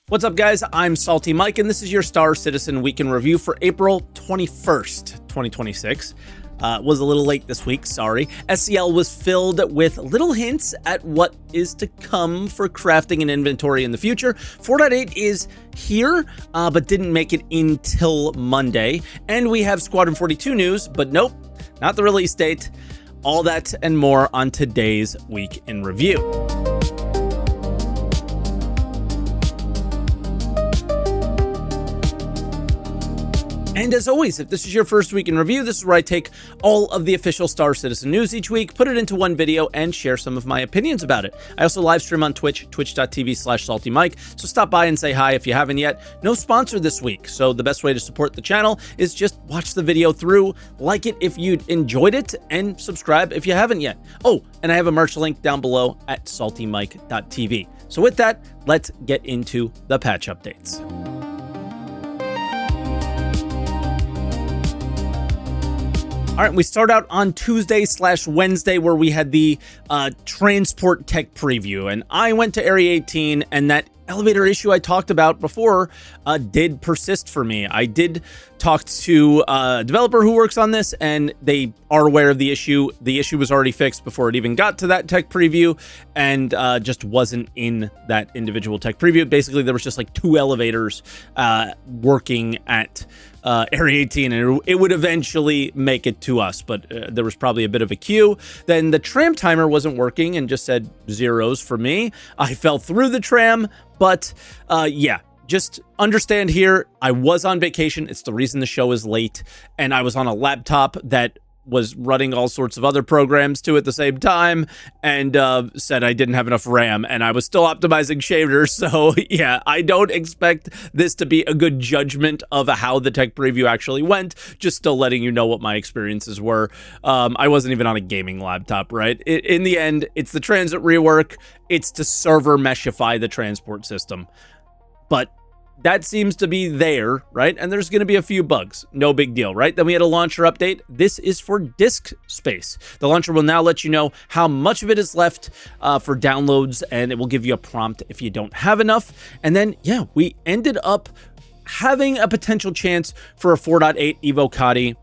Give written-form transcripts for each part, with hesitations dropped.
What's up, guys? I'm SaltEMike, and this is your Star Citizen Week in Review for April 21st, 2026. Was a little late this week, sorry. SCL was filled with little hints at what is to come for crafting and inventory in the future. 4.8 is here, but didn't make it until Monday. And we have Squadron 42 news, but nope, not the release date. All that and more on today's Week in Review. And as always, if this is your first week in review, this is where I take all of the official Star Citizen news each week, put it into one video, and share some of my opinions about it. I also live stream on Twitch, twitch.tv/SaltEMike, so stop by and say hi if you haven't yet. No sponsor this week, so the best way to support the channel is just watch the video through, like it if you enjoyed it, and subscribe if you haven't yet. Oh, and I have a merch link down below at saltemike.tv. So with that, let's get into the patch updates. All right, we start out on Tuesday/Wednesday where we had the transport tech preview, and I went to Area 18, and that elevator issue I talked about before did persist for me. I did talk to a developer who works on this, and they are aware of the issue. The issue was already fixed before it even got to that tech preview, and just wasn't in that individual tech preview. Basically, there was just like two elevators working at Area 18, and it would eventually make it to us, but there was probably a bit of a queue. Then the tram timer wasn't working and just said zeros for me. I fell through the tram, but yeah, just understand here, I was on vacation. It's the reason the show is late, and I was on a laptop that was running all sorts of other programs too at the same time, and said I didn't have enough RAM, and I was still optimizing shaders. So yeah, I don't expect this to be a good judgment of how the tech preview actually went, just still letting you know what my experiences were. I wasn't even on a gaming laptop, right? In the end, it's the transit rework, it's to server meshify the transport system. But that seems to be there, right? And there's going to be a few bugs. No big deal, right? Then we had a launcher update. This is for disk space. The launcher will now let you know how much of it is left for downloads, and it will give you a prompt if you don't have enough. And then, yeah, we ended up having a potential chance for a 4.8 Evo TP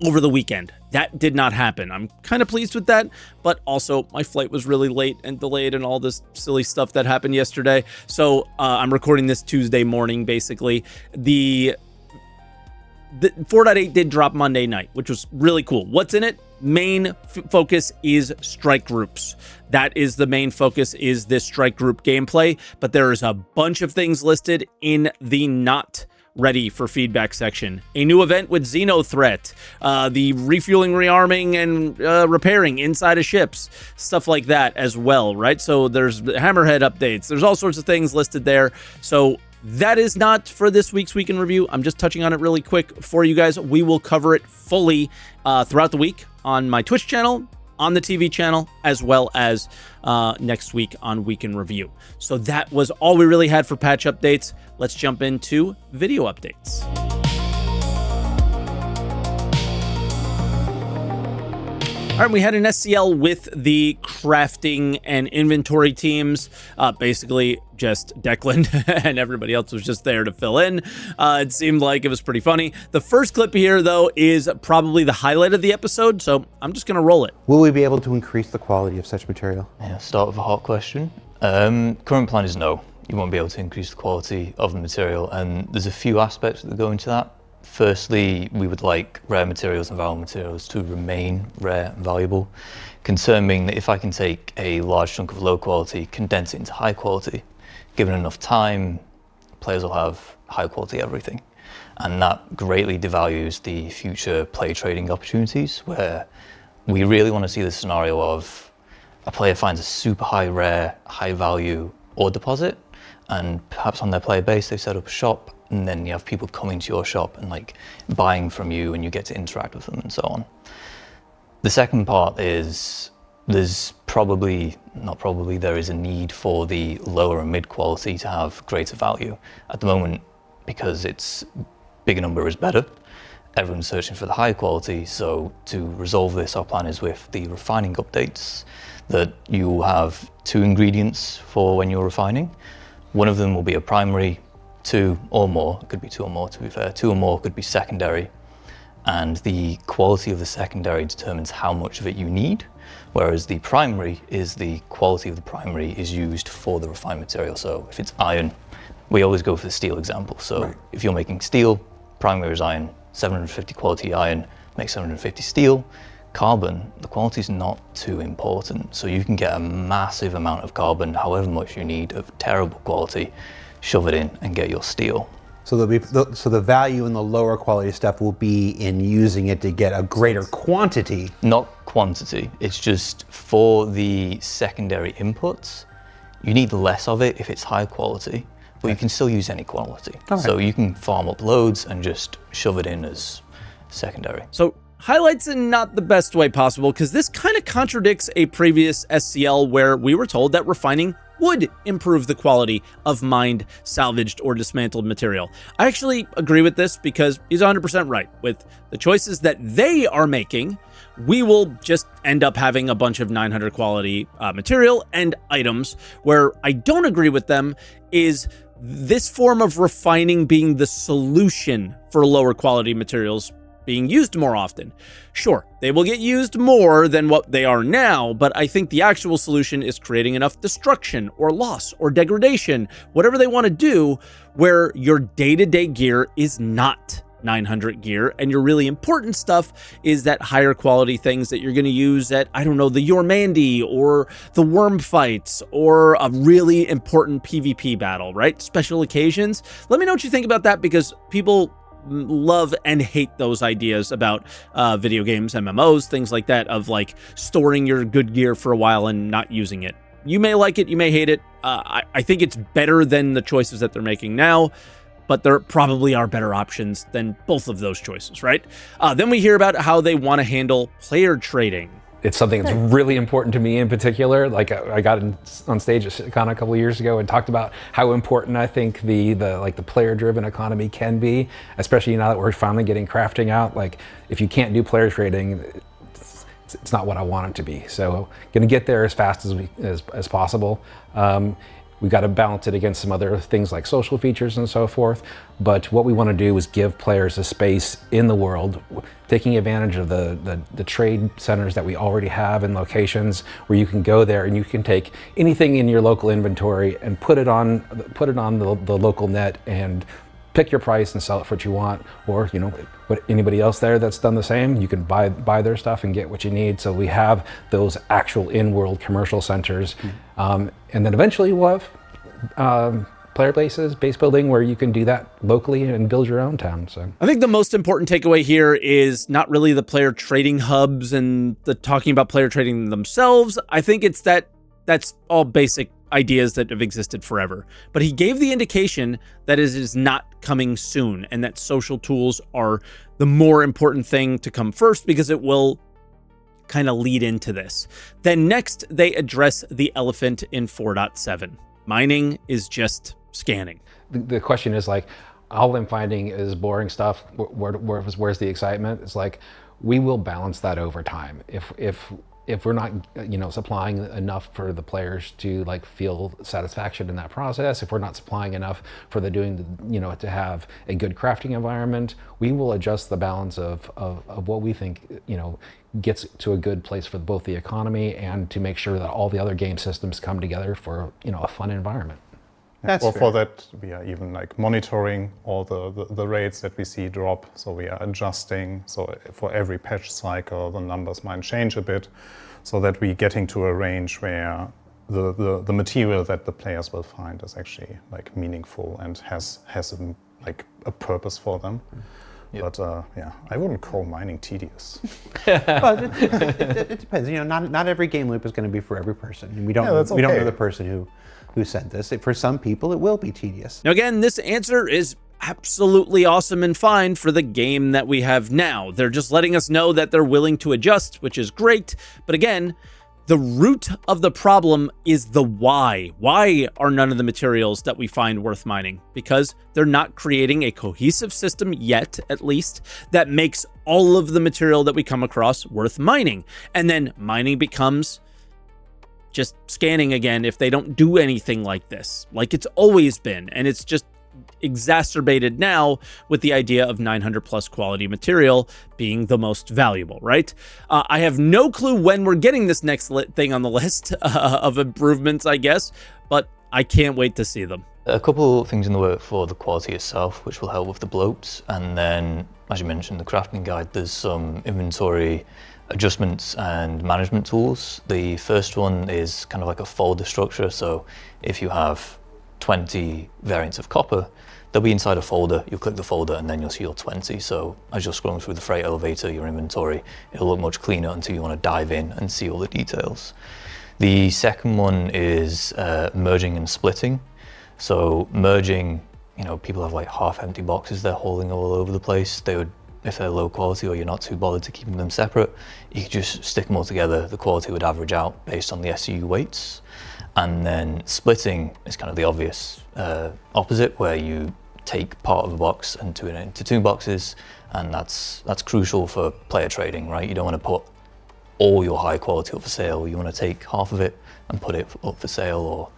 over the weekend. That did not happen. I'm kind of pleased with that, but also my flight was really late and delayed and all this silly stuff that happened yesterday. So I'm recording this Tuesday morning, basically. The 4.8 did drop Monday night, which was really cool. What's in it? Main focus is strike groups. That is the main focus, is this strike group gameplay, but there is a bunch of things listed in the not ready for feedback section. A new event with Xeno threat, the refueling, rearming, and repairing inside of ships, stuff like that as well, right? So there's Hammerhead updates. There's all sorts of things listed there. So that is not for this week's Week in Review. I'm just touching on it really quick for you guys. We will cover it fully throughout the week on my Twitch channel, on the TV channel, as well as next week on Week in Review. So that was all we really had for patch updates. Let's jump into video updates. All right, we had an SCL with the crafting and inventory teams. Basically, just Declan and everybody else was just there to fill in. It seemed like it was pretty funny. The first clip here, though, is probably the highlight of the episode, so I'm just going to roll it. Will we be able to increase the quality of such material? Yeah, start with a hot question. Current plan is no. You won't be able to increase the quality of the material, and there's a few aspects that go into that. Firstly, we would like rare materials and valuable materials to remain rare and valuable. Concern being that if I can take a large chunk of low quality, condense it into high quality, given enough time, players will have high quality everything. And that greatly devalues the future play trading opportunities, where we really want to see the scenario of a player finds a super high rare, high value ore deposit, and perhaps on their player base they set up a shop, and then you have people coming to your shop and like buying from you, and you get to interact with them and so on. The second part is there is a need for the lower and mid quality to have greater value. At the moment, because it's bigger number is better, everyone's searching for the high quality. So to resolve this, our plan is with the refining updates that you have 2 ingredients for when you're refining. One of them will be a primary, 2 or more, it could be 2 or more to be fair, 2 or more could be secondary, and the quality of the secondary determines how much of it you need, whereas the primary is the quality of the primary is used for the refined material. So if it's iron, we always go for the steel example. So if you're making steel, primary is iron, 750 quality iron makes 750 steel. Carbon, the quality is not too important. So you can get a massive amount of carbon, however much you need, of terrible quality, shove it in and get your steel. So the value in the lower quality stuff will be in using it to get a greater quantity. Not quantity, it's just for the secondary inputs, you need less of it if it's high quality, but you can still use any quality. Okay. So you can farm up loads and just shove it in as secondary. So highlights in not the best way possible, because this kind of contradicts a previous SCL where we were told that refining would improve the quality of mined, salvaged, or dismantled material. I actually agree with this because he's 100% right. With the choices that they are making, we will just end up having a bunch of 900 quality material and items. Where I don't agree with them is this form of refining being the solution for lower quality materials being used more often. Sure, they will get used more than what they are now, but I think the actual solution is creating enough destruction or loss or degradation, whatever they want to do, where your day-to-day gear is not 900 gear, and your really important stuff is that higher quality things that you're going to use at, I don't know, the Yormandi or the worm fights or a really important PvP battle, right? Special occasions. Let me know what you think about that, because people love and hate those ideas about video games, MMOs, things like that, of like storing your good gear for a while and not using it. You may like it, you may hate it. I think it's better than the choices that they're making now, but there probably are better options than both of those choices, right? Then we hear about how they want to handle player trading. It's something that's really important to me in particular. Like I got on stage at Con a couple of years ago and talked about how important I think the player-driven economy can be, especially now that we're finally getting crafting out. Like if you can't do player trading, it's not what I want it to be. So gonna get there as fast as possible. We got to balance it against some other things like social features and so forth. But what we want to do is give players a space in the world, taking advantage of the trade centers that we already have in locations where you can go there and you can take anything in your local inventory and put it on the local net and pick your price and sell it for what you want. Or, you know, what anybody else there that's done the same, you can buy their stuff and get what you need. So we have those actual in-world commercial centers. And then eventually we'll have player bases, base building, where you can do that locally and build your own town. So I think the most important takeaway here is not really the player trading hubs and the talking about player trading themselves. I think it's that's all basic ideas that have existed forever. But he gave the indication that it is not coming soon, and that social tools are the more important thing to come first, because it will kind of lead into this. Then next, they address the elephant in 4.7. Mining is just scanning. The question is like, all I'm finding is boring stuff. Where's the excitement? It's like, we will balance that over time. If we're not, you know, supplying enough for the players to like feel satisfaction in that process, if we're not supplying enough for to have a good crafting environment, we will adjust the balance of what we think, you know, gets to a good place for both the economy and to make sure that all the other game systems come together for, you know, a fun environment. That's for that, we are even like monitoring all the rates that we see drop. So we are adjusting. So for every patch cycle, the numbers might change a bit, so that we're getting to a range where the material that the players will find is actually like meaningful and has a purpose for them. Yep. But yeah, I wouldn't call mining tedious. Well, it depends. You know, not every game loop is going to be for every person. And we don't know the person who said this. For some people, it will be tedious. Now, again, this answer is absolutely awesome and fine for the game that we have now. They're just letting us know that they're willing to adjust, which is great. But again, the root of the problem is the why. Why are none of the materials that we find worth mining? Because they're not creating a cohesive system yet, at least, that makes all of the material that we come across worth mining. And then mining becomes just scanning again if they don't do anything like this, like it's always been. And it's just exacerbated now with the idea of 900 plus quality material being the most valuable, right? I have no clue when we're getting this next thing on the list of improvements, I guess, but I can't wait to see them. A couple of things in the work for the quality itself, which will help with the bloats. And then, as you mentioned, the crafting guide, there's some inventory adjustments and management tools. The first one is kind of like a folder structure. So if you have 20 variants of copper, they'll be inside a folder. You'll click the folder and then you'll see your 20. So as you're scrolling through the freight elevator, your inventory, it'll look much cleaner until you want to dive in and see all the details. The second one is merging and splitting. So merging, people have like half empty boxes they're hauling all over the place. They would, if they're low quality or you're not too bothered to keeping them separate, you could just stick them all together. The quality would average out based on the SCU weights. And then splitting is kind of the obvious opposite, where you take part of a box and turn it into 2 boxes, and that's crucial for player trading, right? You don't want to put all your high quality up for sale. You want to take half of it and put it up for sale, or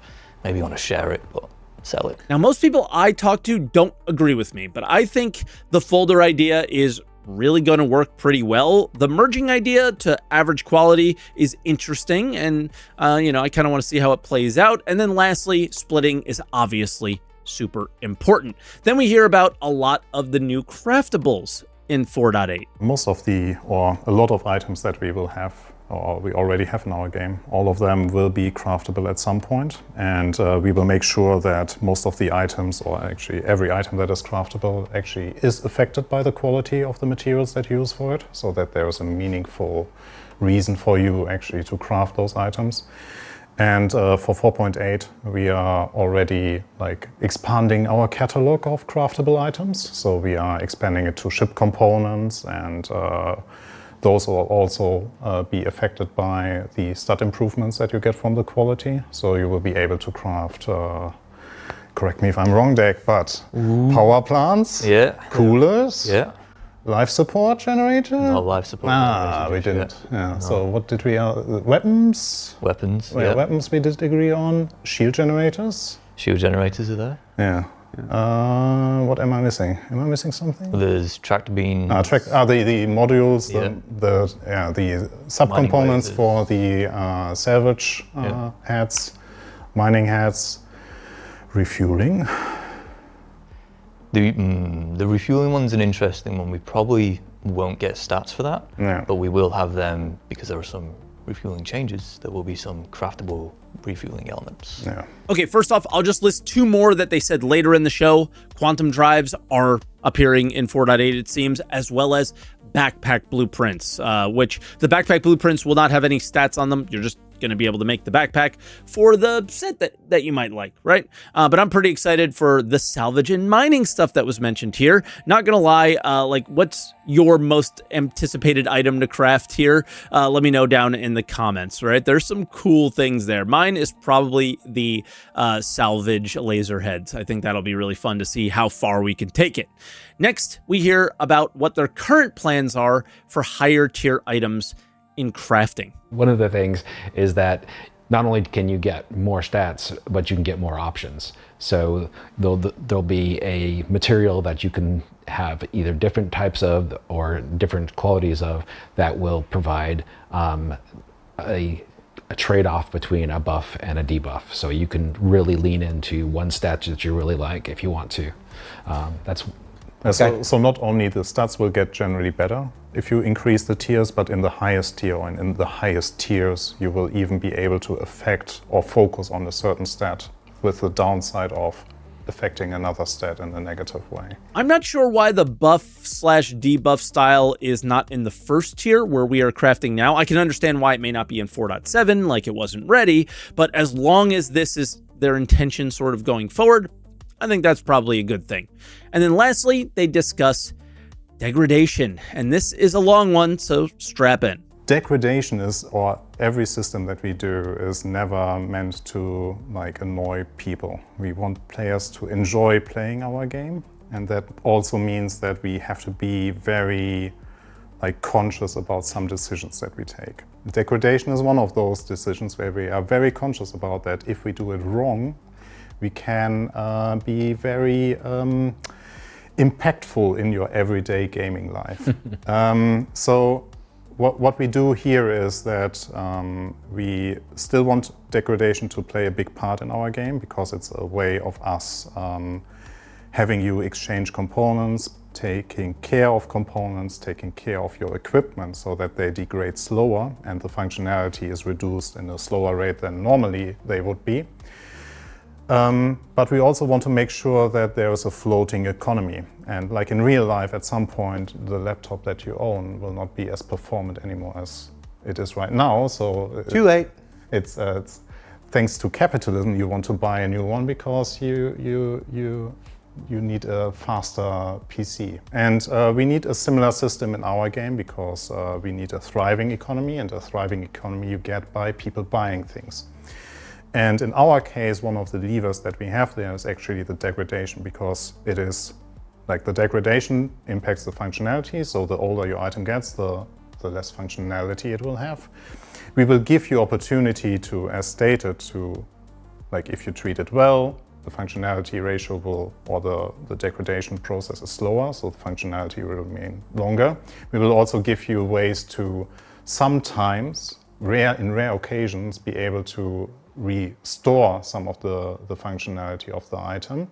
maybe you want to share it, but sell it. Now, most people I talk to don't agree with me, but I think the folder idea is really going to work pretty well. The merging idea to average quality is interesting, and I kind of want to see how it plays out. And then lastly, splitting is obviously super important. Then we hear about a lot of the new craftables in 4.8. Most of or a lot of items that we will have, or we already have in our game, all of them will be craftable at some point, and we will make sure that most of the items, or actually every item that is craftable, actually is affected by the quality of the materials that you use for it, so that there is a meaningful reason for you actually to craft those items. And for 4.8, we are already expanding our catalog of craftable items. So we are expanding it to ship components, and those will also be affected by the stat improvements that you get from the quality. So you will be able to craft, correct me if I'm wrong, Dek, but power plants, coolers, life support generator? No, life support generator. We didn't. No. So what did we, weapons? Weapons, Weapons we did agree on. Shield generators? Shield generators are there. Yeah. What am I missing? Am I missing something? There's tractor beams. The modules, the subcomponents for the salvage heads, mining heads, refueling. The refueling one's an interesting one. We probably won't get stats for that, but we will have them because there are some refueling changes. There will be some craftable refueling elements. Yeah. Okay, first off, I'll just list 2 more that they said later in the show. Quantum drives are appearing in 4.8, it seems, as well as backpack blueprints, which the backpack blueprints will not have any stats on them. You're just going to be able to make the backpack for the set that you might like, right? But I'm pretty excited for the salvage and mining stuff that was mentioned here. Not gonna lie, what's your most anticipated item to craft here? Let me know down in the comments, right? There's some cool things there. Mine is probably the salvage laser heads. I think that'll be really fun to see how far we can take it. Next, we hear about what their current plans are for higher tier items in crafting. One of the things is that not only can you get more stats, but you can get more options. So there'll be a material that you can have either different types of or different qualities of that will provide a trade-off between a buff and a debuff. So you can really lean into one stat that you really like if you want to. So not only the stats will get generally better if you increase the tiers, but in the highest tier and in the highest tiers, you will even be able to affect or focus on a certain stat with the downside of affecting another stat in a negative way. I'm not sure why the buff/debuff style is not in the first tier where we are crafting now. I can understand why it may not be in 4.7, like it wasn't ready, but as long as this is their intention sort of going forward, I think that's probably a good thing. And then lastly, they discuss degradation, and this is a long one, so strap in. Degradation or every system that we do is never meant to annoy people. We want players to enjoy playing our game, and that also means that we have to be very like conscious about some decisions that we take. Degradation is one of those decisions where we are very conscious about that. If we do it wrong, we can be very impactful in your everyday gaming life. So what we do here is that we still want degradation to play a big part in our game, because it's a way of us having you exchange components, taking care of components, taking care of your equipment so that they degrade slower and the functionality is reduced in a slower rate than normally they would be. But we also want to make sure that there is a floating economy. And like in real life, at some point, the laptop that you own will not be as performant anymore as it is right now. So too late. It's thanks to capitalism, you want to buy a new one because you need a faster PC. And we need a similar system in our game, because we need a thriving economy, and a thriving economy you get by people buying things. And in our case, one of the levers that we have there is actually the degradation, because it is like the degradation impacts the functionality. So the older your item gets, the less functionality it will have. We will give you opportunity to, as stated, to, like, if you treat it well, the functionality ratio will, or the degradation process is slower, so the functionality will remain longer. We will also give you ways to sometimes, in rare occasions, be able to restore some of the functionality of the item.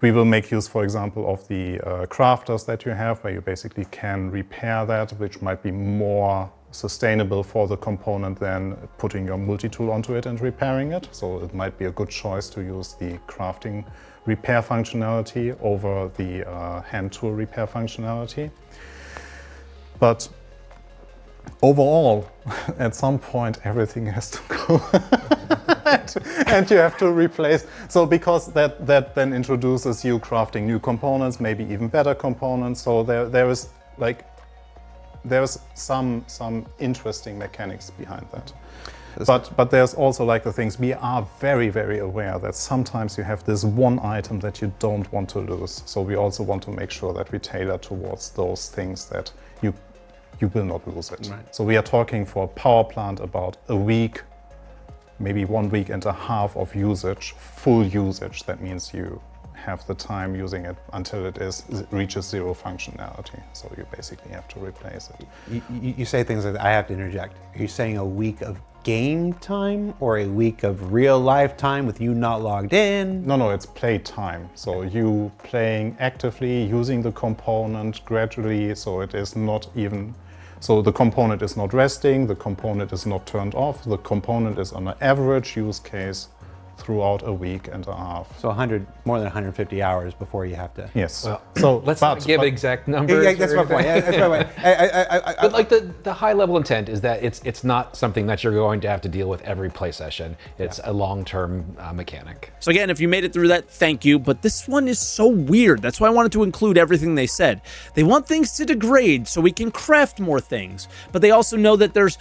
We will make use, for example, of the crafters that you have, where you basically can repair that, which might be more sustainable for the component than putting your multi-tool onto it and repairing it. So it might be a good choice to use the crafting repair functionality over the hand tool repair functionality. But overall, at some point, everything has to go. And you have to replace. So because that then introduces you crafting new components, maybe even better components. So there's some interesting mechanics behind that. But there's also like the things, we are very, very aware that sometimes you have this one item that you don't want to lose. So we also want to make sure that we tailor towards those things that you will not lose it. Right. So we are talking for a power plant about a week, maybe 1 week and a half of usage, full usage. That means you have the time using it until it reaches zero functionality. So you basically have to replace it. You say things like, I have to interject. Are you saying a week of game time or a week of real life time with you not logged in? No, it's play time. So you playing actively, using the component gradually, so it is not even, so the component is not resting, the component is not turned off, the component is on an average use case throughout a week and a half. So more than 150 hours before you have to. Yes. Well, so let's not give exact numbers. Yeah, that's my point. That's my point. But like the high level intent is that it's not something that you're going to have to deal with every play session. It's a long-term mechanic. So again, if you made it through that, thank you. But this one is so weird. That's why I wanted to include everything they said. They want things to degrade so we can craft more things. But they also know that there's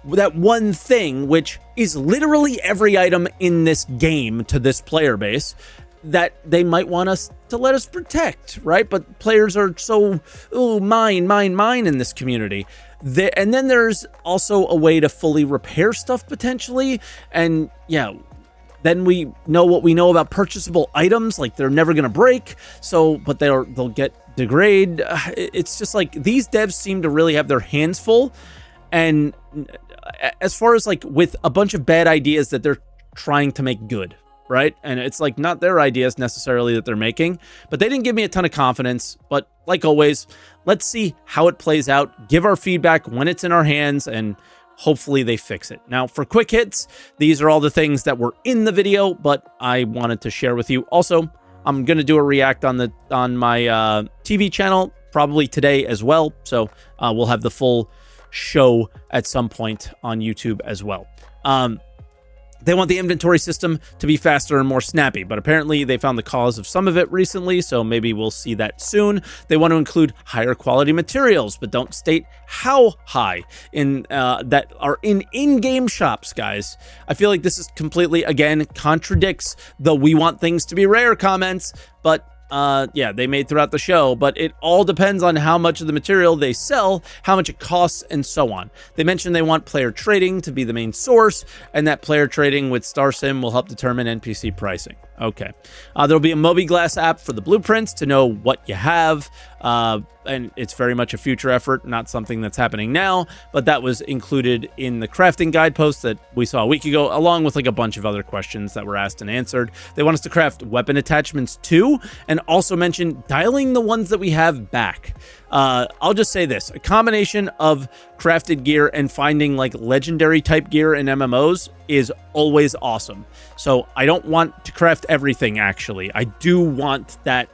that one thing, which is literally every item in this game to this player base, that they might want us to let us protect, right? But players are so, mine in this community. And then there's also a way to fully repair stuff potentially. And yeah, then we know what we know about purchasable items, like they're never gonna break. So, but they'll get degrade. It's just like these devs seem to really have their hands full. And as far as like with a bunch of bad ideas that they're trying to make good, right? And it's like not their ideas necessarily that they're making, but they didn't give me a ton of confidence. But like always, let's see how it plays out, give our feedback when it's in our hands, and hopefully they fix it. Now for quick hits, these are all the things that were in the video, but I wanted to share with you. Also, I'm going to do a react on my TV channel probably today as well. So we'll have the full show at some point on YouTube as well. They want the inventory system to be faster and more snappy, but apparently they found the cause of some of it recently, so maybe we'll see that soon. They want to include higher quality materials, but don't state how high that are in in-game shops, guys. I feel like this is completely, again, contradicts the "we want things to be rare" comments, but yeah, they made throughout the show, but it all depends on how much of the material they sell, how much it costs, and so on. They mentioned they want player trading to be the main source, and that player trading with StarSim will help determine NPC pricing. Okay. There'll be a mobiGlass app for the blueprints to know what you have, and it's very much a future effort, not something that's happening now, but that was included in the crafting guide post that we saw a week ago, along with like a bunch of other questions that were asked and answered. They want us to craft weapon attachments too, and also mention dialing the ones that we have back. I'll just say this, a combination of crafted gear and finding like legendary type gear in MMOs is always awesome. So I don't want to craft everything, actually. I do want that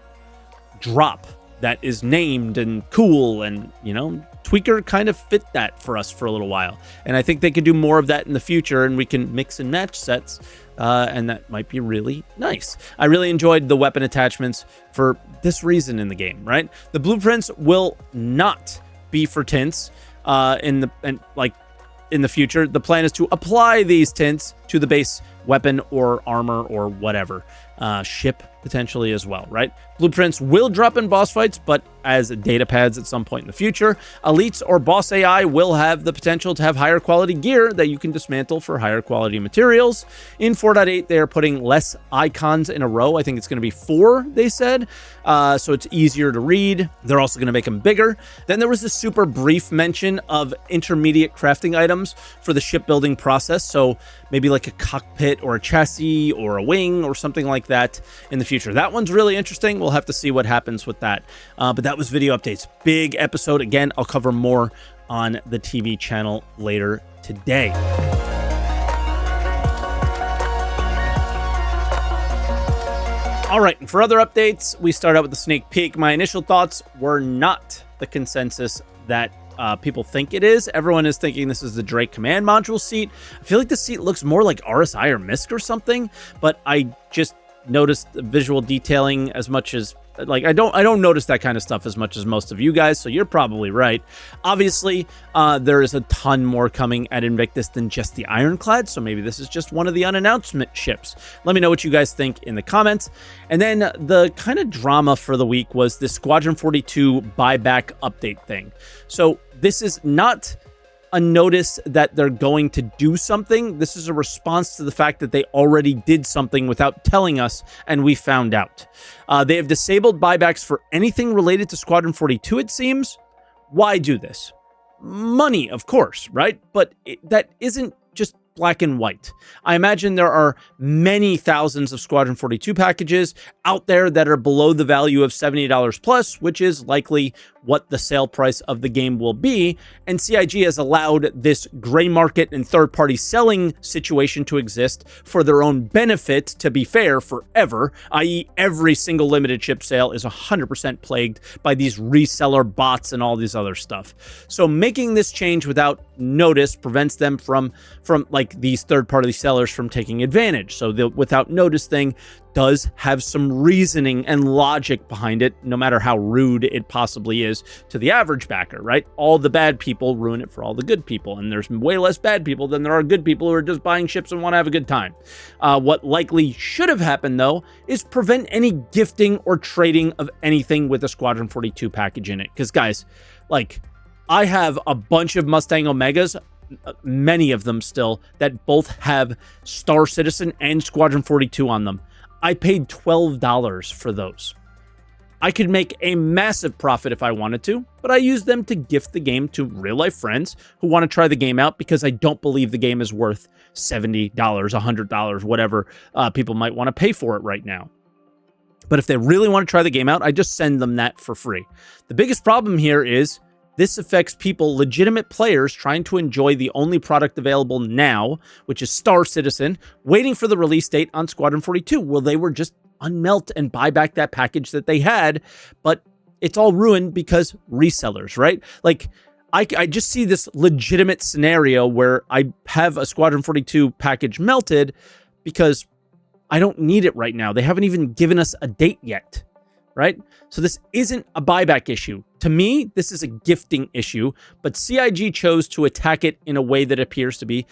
drop that is named and cool, and, you know, Tweaker kind of fit that for us for a little while. And I think they could do more of that in the future, and we can mix and match sets, and that might be really nice. I really enjoyed the weapon attachments for this reason in the game, right? The blueprints will not be for tints in the future. The plan is to apply these tints to the base weapon or armor or whatever. Ship potentially as well, right? Blueprints will drop in boss fights, but as data pads at some point in the future. Elites or boss AI will have the potential to have higher quality gear that you can dismantle for higher quality materials. In 4.8, they are putting less icons in a row. I think it's going to be 4, they said, so it's easier to read. They're also going to make them bigger. Then there was a super brief mention of intermediate crafting items for the shipbuilding process, so maybe like a cockpit or a chassis or a wing or something like that in the future. That one's really interesting. We'll have to see what happens with that. But that was video updates. Big episode. Again, I'll cover more on the TV channel later today. All right, and for other updates, we start out with the sneak peek. My initial thoughts were not the consensus that people think it is. Everyone is thinking this is the Drake command module seat. I feel like the seat looks more like RSI or MISC or something, but I just noticed the visual detailing as much as, like, I don't notice that kind of stuff as much as most of you guys, so you're probably right. Obviously, there is a ton more coming at Invictus than just the Ironclad, so maybe this is just one of the unannounced ships. Let me know what you guys think in the comments. And then the kind of drama for the week was this Squadron 42 buyback update thing. So this is not a notice that they're going to do something. This is a response to the fact that they already did something without telling us, and we found out. They have disabled buybacks for anything related to Squadron 42, it seems. Why do this? Money, of course, right? But that isn't just black and white. I imagine there are many thousands of Squadron 42 packages out there that are below the value of $70 plus, which is likely what the sale price of the game will be. And CIG has allowed this gray market and third-party selling situation to exist for their own benefit, to be fair, forever, i.e. every single limited ship sale is 100% plagued by these reseller bots and all this other stuff. So making this change without notice prevents them from like these third-party sellers from taking advantage. So the without notice thing does have some reasoning and logic behind it, no matter how rude it possibly is to the average backer, right? All the bad people ruin it for all the good people, and there's way less bad people than there are good people who are just buying ships and want to have a good time. What likely should have happened, though, is prevent any gifting or trading of anything with a Squadron 42 package in it. Because, guys, like, I have a bunch of Mustang Omegas, many of them still, that both have Star Citizen and Squadron 42 on them. I paid $12 for those. I could make a massive profit if I wanted to, but I use them to gift the game to real-life friends who want to try the game out, because I don't believe the game is worth $70, $100, whatever people might want to pay for it right now. But if they really want to try the game out, I just send them that for free. The biggest problem here is this affects people, legitimate players, trying to enjoy the only product available now, which is Star Citizen, waiting for the release date on Squadron 42. Well, they were just unmelt and buy back that package that they had, but it's all ruined because resellers, right? Like, I just see this legitimate scenario where I have a Squadron 42 package melted because I don't need it right now. They haven't even given us a date yet, right? So this isn't a buyback issue. To me, this is a gifting issue, but CIG chose to attack it in a way that appears to be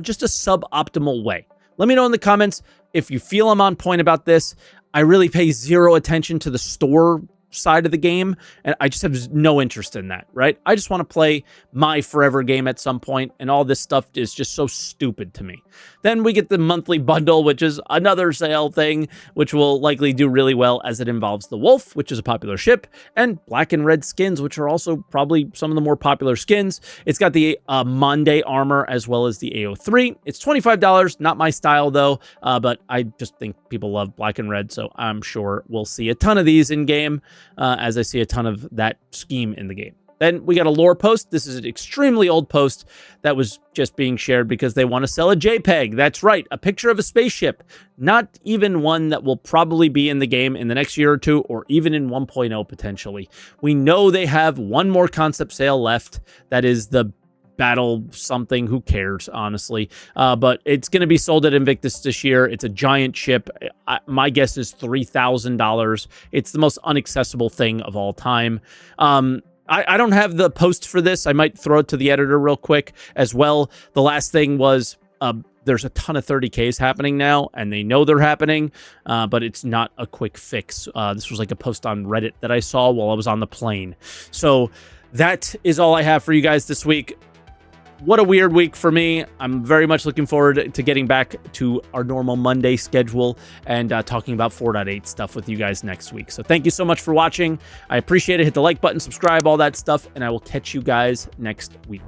just a suboptimal way. Let me know in the comments if you feel I'm on point about this. I really pay zero attention to the store side of the game, and I just have no interest in that, right? I just want to play my forever game at some point, and all this stuff is just so stupid to me. Then we get the monthly bundle, which is another sale thing, which will likely do really well as it involves the Wolf, which is a popular ship, and black and red skins, which are also probably some of the more popular skins. It's got the Monday armor as well as the AO3. It's $25, not my style though, but I just think people love black and red, so I'm sure we'll see a ton of these in game. As I see a ton of that scheme in the game. Then we got a lore post. This is an extremely old post that was just being shared because they want to sell a JPEG. That's right, a picture of a spaceship. Not even one that will probably be in the game in the next year or two, or even in 1.0 potentially. We know they have one more concept sale left. That is the battle something, who cares, honestly, but it's going to be sold at Invictus this year. It's a giant ship. My guess is $3,000. It's the most inaccessible thing of all time. I don't have the post for this. I might throw it to the editor real quick as well. The last thing was there's a ton of 30Ks happening now, and they know they're happening, but it's not a quick fix. This was like a post on Reddit that I saw while I was on the plane. So that is all I have for you guys this week. What a weird week for me. I'm very much looking forward to getting back to our normal Monday schedule and talking about 4.8 stuff with you guys next week. So thank you so much for watching. I appreciate it. Hit the like button, subscribe, all that stuff, and I will catch you guys next week.